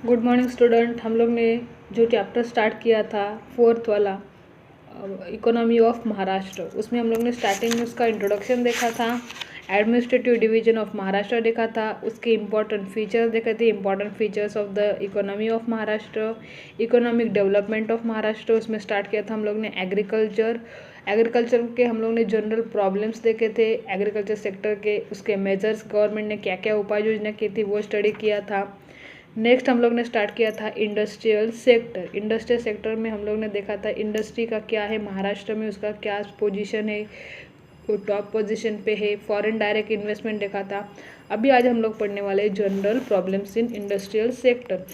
Good morning student. हम लोग ने जो चैप्टर स्टार्ट किया था फोर्थ वाला इकोनॉमी ऑफ महाराष्ट्र, उसमें हम लोग ने स्टार्टिंग में उसका इंट्रोडक्शन देखा था, एडमिनिस्ट्रेटिव डिवीजन ऑफ महाराष्ट्र देखा था, उसके इम्पॉर्टेंट फीचर्स देखे थे, important features of the economy of Maharashtra, economic development of Maharashtra. उसमें स्टार्ट किया था हम लोग ने एग्रीकल्चर के हम लोग ने जनरल प्रॉब्लम्स देखे थे, एग्रीकल्चर सेक्टर के उसके मेजर्स, गवर्नमेंट ने क्या क्या उपाय योजना की थी वो स्टडी किया था। नेक्स्ट हम लोग ने स्टार्ट किया था इंडस्ट्रियल सेक्टर। इंडस्ट्रियल सेक्टर में हम लोग ने देखा था इंडस्ट्री का क्या है महाराष्ट्र में, उसका क्या पोजीशन है, वो टॉप पोजीशन पे है। फॉरेन डायरेक्ट इन्वेस्टमेंट देखा था। अभी आज हम लोग पढ़ने वाले general problems in industrial sector.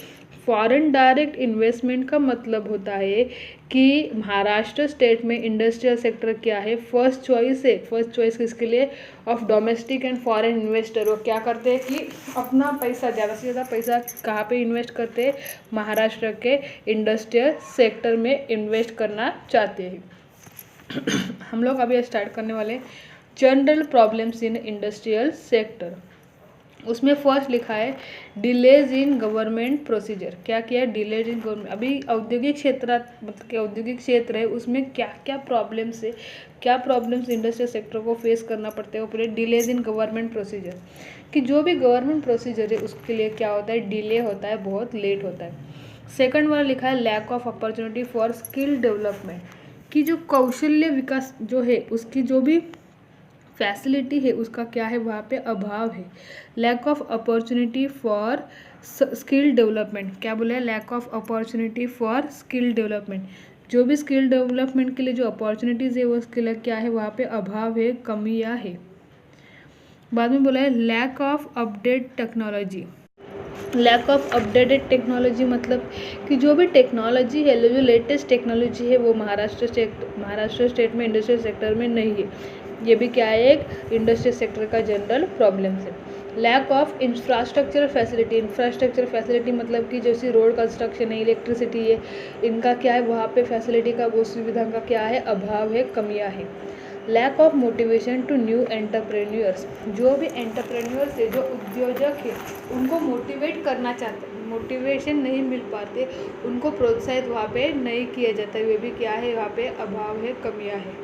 Foreign direct investment का मतलब होता है कि महाराष्ट्र स्टेट में इंडस्ट्रियल सेक्टर क्या है, फर्स्ट चॉइस है। फर्स्ट चॉइस किसके लिए? Of domestic and foreign investor. वो क्या करते हैं कि अपना पैसा, ज़्यादा से ज़्यादा पैसा कहाँ पे इन्वेस्ट करते हैं? महाराष्ट्र के इंडस्ट्रियल सेक्टर में इन्वेस्ट करना चाहते हैं। हम लोग अभी स्टार्ट करने वाले general problems in industrial sector. उसमें फर्स्ट लिखा है डिलेज इन गवर्नमेंट प्रोसीजर। क्या किया है? Delays in government. अभी औद्योगिक क्षेत्र, मतलब कि औद्योगिक क्षेत्र है, उसमें क्या क्या प्रॉब्लम्स है, क्या प्रॉब्लम्स इंडस्ट्रियल सेक्टर को फेस करना पड़ते हैं। पूरे डिलेज इन गवर्नमेंट प्रोसीजर, कि जो भी गवर्नमेंट प्रोसीजर है उसके लिए क्या होता है? डिले होता है, बहुत लेट होता है। सेकंड वाला लिखा है lack of opportunity for skill development, कि जो कौशल्य विकास जो है उसकी जो भी फैसिलिटी है उसका क्या है, वहाँ पे अभाव है। Lack of opportunity for skill development. क्या बोला है? Lack of opportunity for skill development. जो भी स्किल डेवलपमेंट के लिए जो अपॉर्चुनिटीज़ है वो उसके लिए क्या है, वहाँ पे अभाव है, कमियाँ है। बाद में बोला है lack of update technology. Lack of updated technology मतलब कि जो भी टेक्नोलॉजी है, जो लेटेस्ट टेक्नोलॉजी है वो महाराष्ट्र स्टेट में इंडस्ट्रियल सेक्टर में नहीं है। ये भी क्या है? एक इंडस्ट्रियल सेक्टर का जनरल प्रॉब्लम है। Lack of infrastructure facility. Infrastructure facility मतलब कि जैसे रोड कंस्ट्रक्शन है, इलेक्ट्रिसिटी है, इनका क्या है, वहाँ पे फैसिलिटी का, वो सुविधा का क्या है, अभाव है, कमियाँ है। Lack of motivation to new entrepreneurs. जो भी एंटरप्रेन्योर्स है, जो उद्योजक है, उनको मोटिवेट करना चाहते हैं, मोटिवेशन नहीं मिल पाते, उनको प्रोत्साहित वहाँ पे नहीं किया जाता, वे भी क्या है, वहाँ पे अभाव है, कमियाँ है।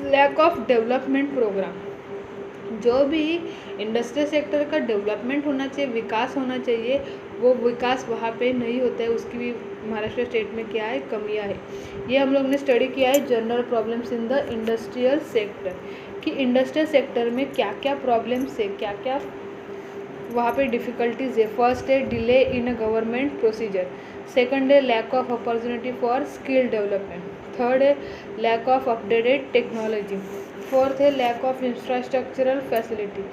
Lack of development program. जो भी इंडस्ट्रियल सेक्टर का डेवलपमेंट होना चाहिए, विकास होना चाहिए, वो विकास वहाँ पे नहीं होता है, उसकी भी महाराष्ट्र स्टेट में क्या है, कमियाँ है। ये हम लोग ने स्टडी किया है general problems in the industrial sector, कि इंडस्ट्रियल सेक्टर में क्या क्या प्रॉब्लम्स है, क्या क्या वहाँ पे डिफ़िकल्टीज़ है। फर्स्ट है delay in a government procedure. Second है lack of opportunity for skill development. Third है lack of updated technology. Fourth है lack of infrastructural facility.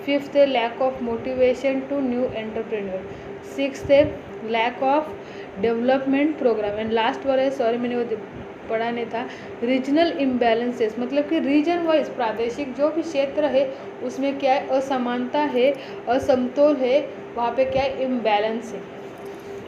Fifth है lack of motivation to new entrepreneur. Sixth है lack of development program. And last वाला है, sorry मैंने वो पढ़ा नहीं था, रीजनल इम्बैलेंसेस, मतलब कि रीजन वाइज, प्रादेशिक जो भी क्षेत्र है उसमें क्या है, असमानता है, असमतोल है, वहाँ पे क्या है, इम्बैलेंस है।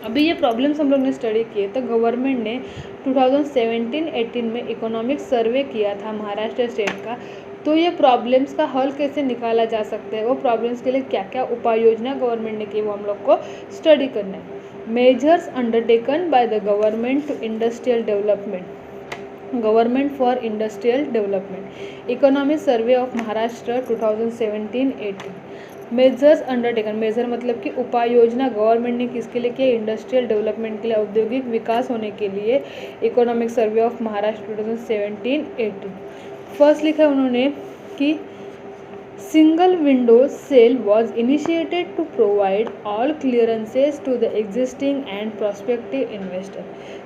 अभी ये प्रॉब्लम्स हम लोग ने स्टडी किए, तो गवर्नमेंट ने 2017-18 में इकोनॉमिक सर्वे किया था महाराष्ट्र स्टेट का। तो ये प्रॉब्लम्स का हल कैसे निकाला जा सकता है, वो प्रॉब्लम्स के लिए क्या क्या उपाय योजना गवर्नमेंट ने की, वो हम लोग को स्टडी करना है। Measures undertaken by the government to industrial development. Government for industrial development, economic survey of Maharashtra 2017-18। Measures undertaken, major मतलब कि उपाय योजना गवर्नमेंट ने किसके लिए किया, इंडस्ट्रियल डेवलपमेंट के लिए, औद्योगिक विकास होने के लिए। Economic survey of Maharashtra 2017-18। First लिखा है उन्होंने कि single window cell was initiated to provide all clearances to the existing and prospective investor.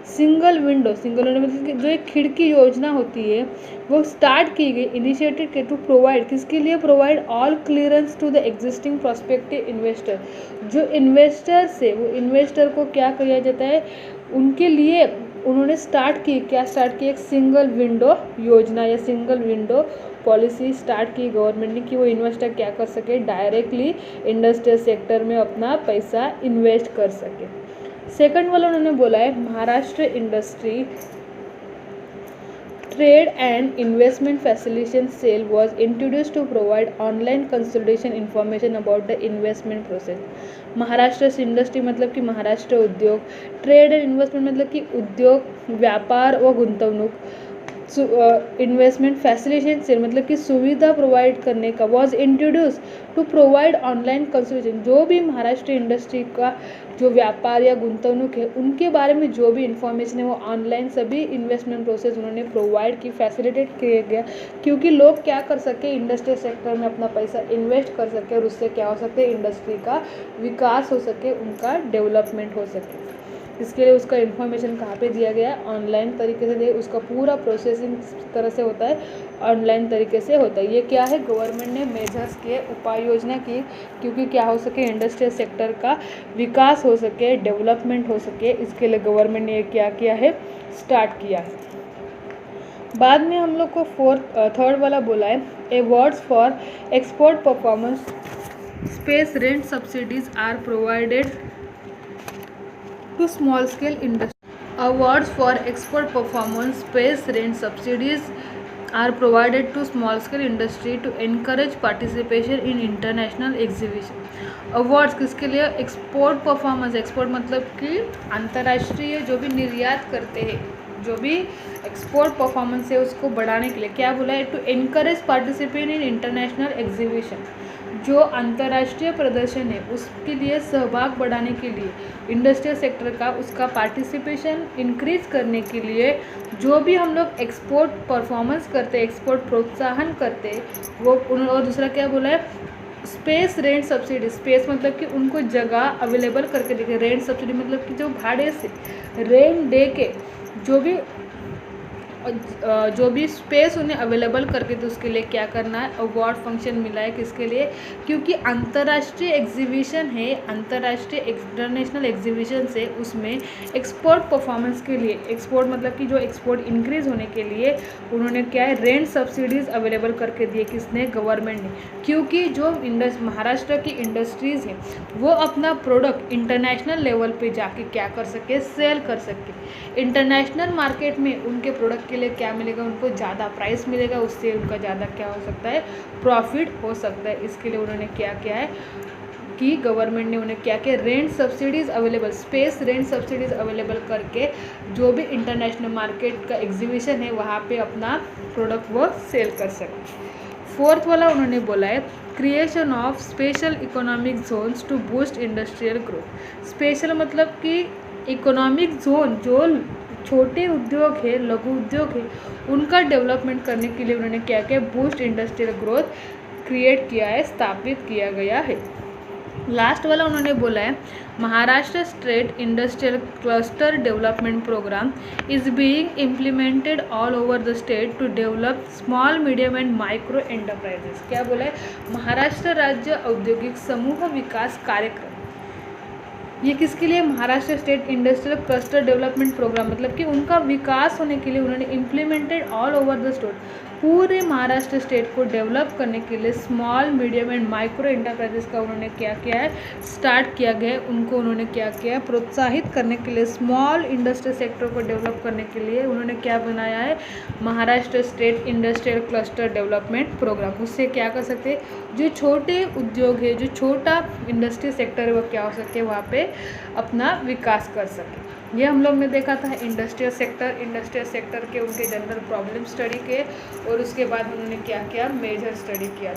Single window मतलब कि जो एक खिड़की योजना होती है वो स्टार्ट की गई, इनिशिएटेड के टू प्रोवाइड, किसके लिए? Provide all clearance to the existing prospective investor. जो इन्वेस्टर्स है वो इन्वेस्टर को क्या किया जाता है, उनके लिए उन्होंने स्टार्ट की, क्या स्टार्ट की, एक सिंगल विंडो योजना या सिंगल विंडो पॉलिसी स्टार्ट की गवर्नमेंट ने, कि वो इन्वेस्टर क्या कर सके, डायरेक्टली इंडस्ट्रियल सेक्टर में अपना पैसा इन्वेस्ट कर सके। सेकंड वाला उन्होंने बोला है Maharashtra industry Trade and Investment Facilitation Cell was introduced to provide online consultation information about the investment process. Maharashtra industry मतलब कि महाराष्ट्र उद्योग, ट्रेड एंड इन्वेस्टमेंट मतलब कि उद्योग, व्यापार व गुंतवणूक, इन्वेस्टमेंट फैसिलिटेशन सेल मतलब कि सुविधा प्रोवाइड करने का, was introduce to provide online consultation, जो भी महाराष्ट्र इंडस्ट्री का जो व्यापार या गुंतवणूक है उनके बारे में जो भी इंफॉर्मेशन है वो ऑनलाइन सभी इन्वेस्टमेंट प्रोसेस उन्होंने प्रोवाइड की, फैसिलिटेट किया गया, क्योंकि लोग क्या कर सके, इंडस्ट्रियल सेक्टर में अपना पैसा इन्वेस्ट कर सके और उससे क्या हो सके, इंडस्ट्री का विकास हो सके, उनका डेवलपमेंट हो सके। इसके लिए उसका इन्फॉर्मेशन कहाँ पे दिया गया, ऑनलाइन तरीके से दिया, उसका पूरा प्रोसेसिंग तरह से होता है, ऑनलाइन तरीके से होता है। ये क्या है, गवर्नमेंट ने मेजर्स किए, उपाय योजना की, क्योंकि क्या हो सके, इंडस्ट्रियल सेक्टर का विकास हो सके, डेवलपमेंट हो सके, इसके लिए गवर्नमेंट ने क्या किया है, स्टार्ट किया है। बाद में हम लोग को थर्ड वाला बोला है, awards for export performance, space rent subsidies are provided to small scale industry. Awards for export performance, space range subsidies are provided to small scale industry to encourage participation in international exhibition. Awards किसके लिए, export performance, export मतलब कि अंतर्राष्ट्रीय जो भी निर्यात करते हैं, जो भी एक्सपोर्ट परफॉर्मेंस है उसको बढ़ाने के लिए क्या बोला है, to encourage participate in international exhibition, जो अंतर्राष्ट्रीय प्रदर्शन है उसके लिए सहभाग बढ़ाने के लिए इंडस्ट्रियल सेक्टर का उसका पार्टिसिपेशन इंक्रीज करने के लिए जो भी हम लोग एक्सपोर्ट परफॉर्मेंस करते हैं, एक्सपोर्ट प्रोत्साहन करते हैं वो, और दूसरा क्या बोला है, स्पेस रेंट सब्सिडी, स्पेस मतलब कि उनको जगह अवेलेबल करके देखे, रेंट सब्सिडी मतलब कि जो भाड़े से रेंट दे के जो भी स्पेस उन्हें अवेलेबल करके, तो उसके लिए क्या करना है, अवार्ड फंक्शन मिला है, किसके लिए, क्योंकि अंतर्राष्ट्रीय एग्जीबिशन है, अंतर्राष्ट्रीय इंटरनेशनल एग्जीबिशन से उसमें एक्सपोर्ट परफॉर्मेंस के लिए, एक्सपोर्ट मतलब कि जो एक्सपोर्ट इंक्रीज होने के लिए उन्होंने क्या है, रेंट सब्सिडीज़ अवेलेबल करके दिए, किसने, गवर्नमेंट ने, क्योंकि जो महाराष्ट्र की इंडस्ट्रीज़ हैं वो अपना प्रोडक्ट इंटरनेशनल लेवल पे जाके क्या कर सके, सेल कर सके, इंटरनेशनल मार्केट में उनके प्रोडक्ट के लिए क्या मिलेगा, उनको ज़्यादा प्राइस मिलेगा, उससे उनका ज़्यादा क्या हो सकता है, प्रॉफिट हो सकता है। इसके लिए उन्होंने क्या किया है कि गवर्नमेंट ने उन्हें क्या किया, rent subsidies available, space rent subsidies available करके जो भी इंटरनेशनल मार्केट का एग्जीबिशन है वहाँ पे अपना प्रोडक्ट वो सेल कर सके। फोर्थ वाला उन्होंने बोला है, creation of special economic zones to boost industrial growth. Special मतलब कि इकोनॉमिक जोन, जो छोटे उद्योग है, लघु उद्योग है, उनका डेवलपमेंट करने के लिए उन्होंने क्या किया, बूस्ट इंडस्ट्रियल ग्रोथ क्रिएट किया है, स्थापित किया गया है। लास्ट वाला उन्होंने बोला है, Maharashtra state industrial cluster development program is being implemented all over the state to develop small medium and micro enterprises. क्या बोला है, महाराष्ट्र राज्य औद्योगिक समूह विकास कार्यक्रम, ये किसके लिए, Maharashtra state industrial cluster development program मतलब कि उनका विकास होने के लिए उन्होंने implemented all over the state, पूरे महाराष्ट्र स्टेट को डेवलप करने के लिए small medium and micro enterprises का उन्होंने क्या किया है, स्टार्ट किया गया है, उनको उन्होंने क्या किया है, प्रोत्साहित करने के लिए, स्मॉल इंडस्ट्री सेक्टर को डेवलप करने के लिए उन्होंने क्या बनाया है, Maharashtra state industrial cluster development program. उससे क्या कर सकते हैं, जो छोटे उद्योग है, जो छोटा इंडस्ट्री सेक्टर है वो क्या हो सके, वहाँ पे अपना विकास कर सके। ये हम लोग ने देखा था इंडस्ट्रियल सेक्टर के उनके जनरल प्रॉब्लम स्टडी के, और उसके बाद उन्होंने क्या किया, मेजर स्टडी किया।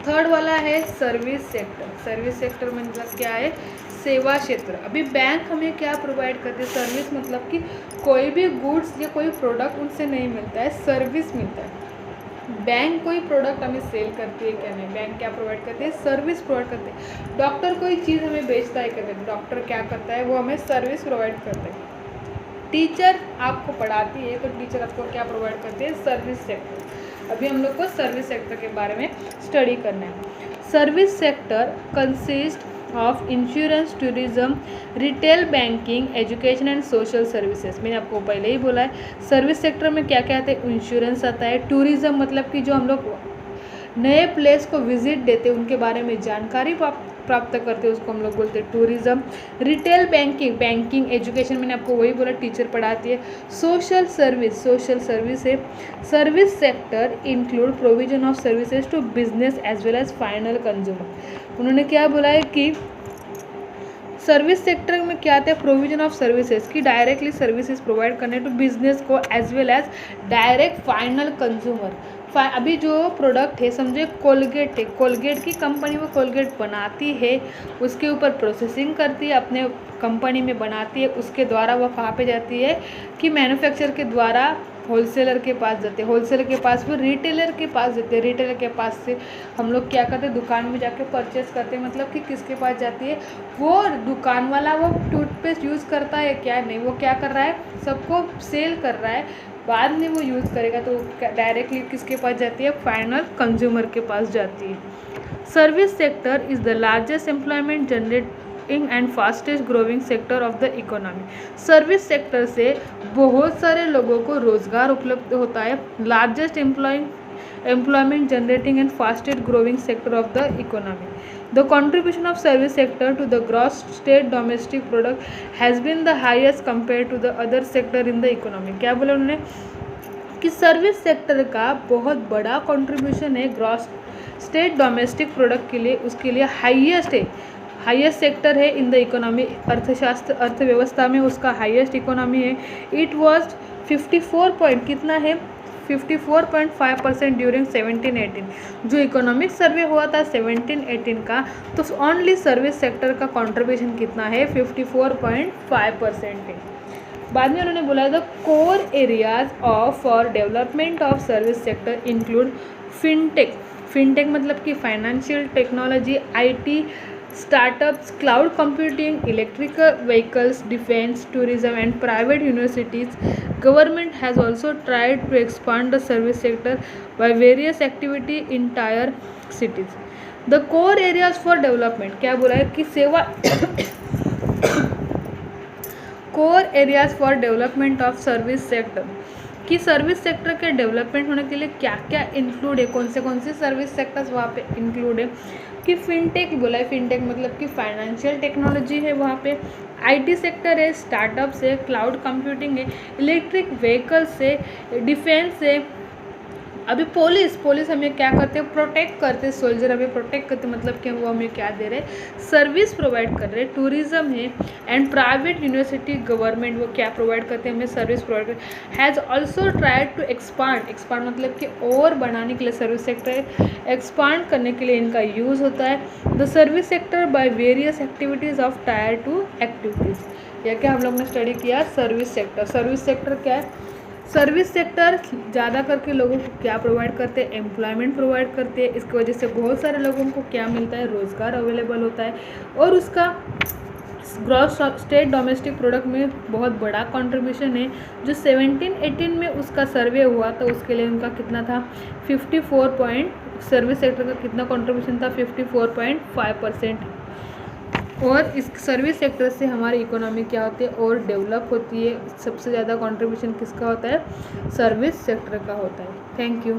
थर्ड वाला है सर्विस सेक्टर। सर्विस सेक्टर मतलब क्या है, सेवा क्षेत्र। अभी बैंक हमें क्या प्रोवाइड करते हैं, सर्विस मतलब कि कोई भी गुड्स या कोई प्रोडक्ट उनसे नहीं मिलता है, सर्विस मिलता है। बैंक कोई प्रोडक्ट हमें सेल करती है क्या, नहीं, बैंक क्या प्रोवाइड करते हैं, सर्विस प्रोवाइड करते हैं। डॉक्टर कोई चीज़ हमें बेचता है क्या, डॉक्टर क्या करता है, वो हमें सर्विस प्रोवाइड करता है। टीचर आपको पढ़ाती है तो टीचर आपको क्या प्रोवाइड करते हैं, सर्विस सेक्टर। अभी हम लोग को सर्विस सेक्टर के बारे में स्टडी करना है। Service sector consist of insurance, tourism, retail banking, education and social services. मैंने आपको पहले ही बोला है सर्विस सेक्टर में क्या क्या आता है, इंश्योरेंस आता है, टूरिज्म मतलब कि जो हम लोग नए प्लेस को विजिट देते हैं उनके बारे में जानकारी प्राप्त करते हैं उसको हम लोग बोलते हैं tourism. Retail banking, banking education मैंने आपको वही बोला, टीचर पढ़ाती है। सोशल सर्विस, सोशल सर्विस है। Service sector include provision of services to business as well as final consumer. उन्होंने क्या बोला है कि सर्विस सेक्टर में क्या आता है, प्रोविजन ऑफ सर्विसेज की डायरेक्टली सर्विसेज प्रोवाइड करने टू बिजनेस को as well as direct final consumer. अभी जो प्रोडक्ट है समझे कोलगेट है, कोलगेट की कंपनी वो कोलगेट बनाती है, उसके ऊपर प्रोसेसिंग करती है, अपने कंपनी में बनाती है, उसके द्वारा वो कहाँ पे जाती है कि मैन्युफैक्चर के द्वारा होलसेलर के पास जाते हैं, होलसेलर के पास फिर रिटेलर के पास जाते हैं, रिटेलर के पास से हम लोग क्या करते हैं दुकान में जाके परचेस करते हैं। मतलब कि किसके पास जाती है, वो दुकान वाला वो टूथपेस्ट यूज़ करता है क्या, नहीं, वो क्या कर रहा है सबको सेल कर रहा है, बाद में वो यूज़ करेगा तो डायरेक्टली किसके पास जाती है, फाइनल कंज्यूमर के पास जाती है। Service sector is the largest employment generating and fastest growing sector of the economy. Service sector से बहुत सारे लोगों को रोजगार उपलब्ध होता है। Largest employment generating and fastest growing sector of the economy. The contribution of service sector to the gross state domestic product has been the highest compared to the other sector in the economy। क्या बोला उन्होंने कि service sector का बहुत बड़ा contribution है gross state domestic product के लिए, उसके लिए हाईएस्ट है, हाईएस्ट सेक्टर है इन द इकोनॉमी। अर्थशास्त्र अर्थव्यवस्था में उसका हाईएस्ट इकोनॉमी है। इट वाज 54 पॉइंट कितना है 54.5% ड्यूरिंग 1718। जो इकोनॉमिक सर्वे हुआ था 1718 का, तो ओनली सर्विस सेक्टर का कंट्रीब्यूशन कितना है 54.5% है। बाद में उन्होंने बोला the core areas of for development of service sector include fintech, fintech मतलब कि financial technology, IT startups, cloud computing, electric vehicles, defense, tourism and private universities. Government has also tried to expand the service sector by various activity in tier cities. The core areas for development, क्या बोला है कि सेवा core areas for development of service sector, कि service sector के development होने के लिए क्या क्या इंक्लूड है, कौन से सर्विस सेक्टर्स वहाँ पे इंक्लूड है कि फिनटेक बोला है, फिनटेक मतलब कि फाइनेंशियल टेक्नोलॉजी है वहाँ पे, IT सेक्टर है, स्टार्टअप्स है, क्लाउड कंप्यूटिंग है, इलेक्ट्रिक व्हीकल्स है, डिफेंस है। अभी पुलिस हमें क्या करते हैं, प्रोटेक्ट करते हैं, सोल्जर हमें प्रोटेक्ट करते हैं, मतलब कि वो हमें क्या दे रहे हैं, सर्विस प्रोवाइड कर रहे हैं। टूरिज्म है एंड प्राइवेट यूनिवर्सिटी गवर्नमेंट वो क्या प्रोवाइड करते हैं, हमें सर्विस प्रोवाइड करते। Has also tried to expand मतलब कि और बढ़ाने के लिए सर्विस सेक्टर एक्सपांड करने के लिए इनका यूज़ होता है। The service sector by various activities of tyre 2 activities. या क्या हम लोग ने स्टडी किया सर्विस सेक्टर। सर्विस सेक्टर क्या है, सर्विस सेक्टर ज़्यादा करके लोगों को क्या प्रोवाइड करते हैं, एम्प्लॉयमेंट प्रोवाइड करते हैं। इसकी वजह से बहुत सारे लोगों को क्या मिलता है, रोज़गार अवेलेबल होता है और उसका ग्रॉस स्टेट डोमेस्टिक प्रोडक्ट में बहुत बड़ा कंट्रीब्यूशन है। जो 1718 में उसका सर्वे हुआ तो उसके लिए उनका कितना था 54 सर्विस सेक्टर का कितना कंट्रीब्यूशन था 54.5%। और इस सर्विस सेक्टर से हमारी इकोनॉमी क्या होती है और डेवलप होती है। सबसे ज़्यादा कंट्रीब्यूशन किसका होता है, सर्विस सेक्टर का होता है। Thank you.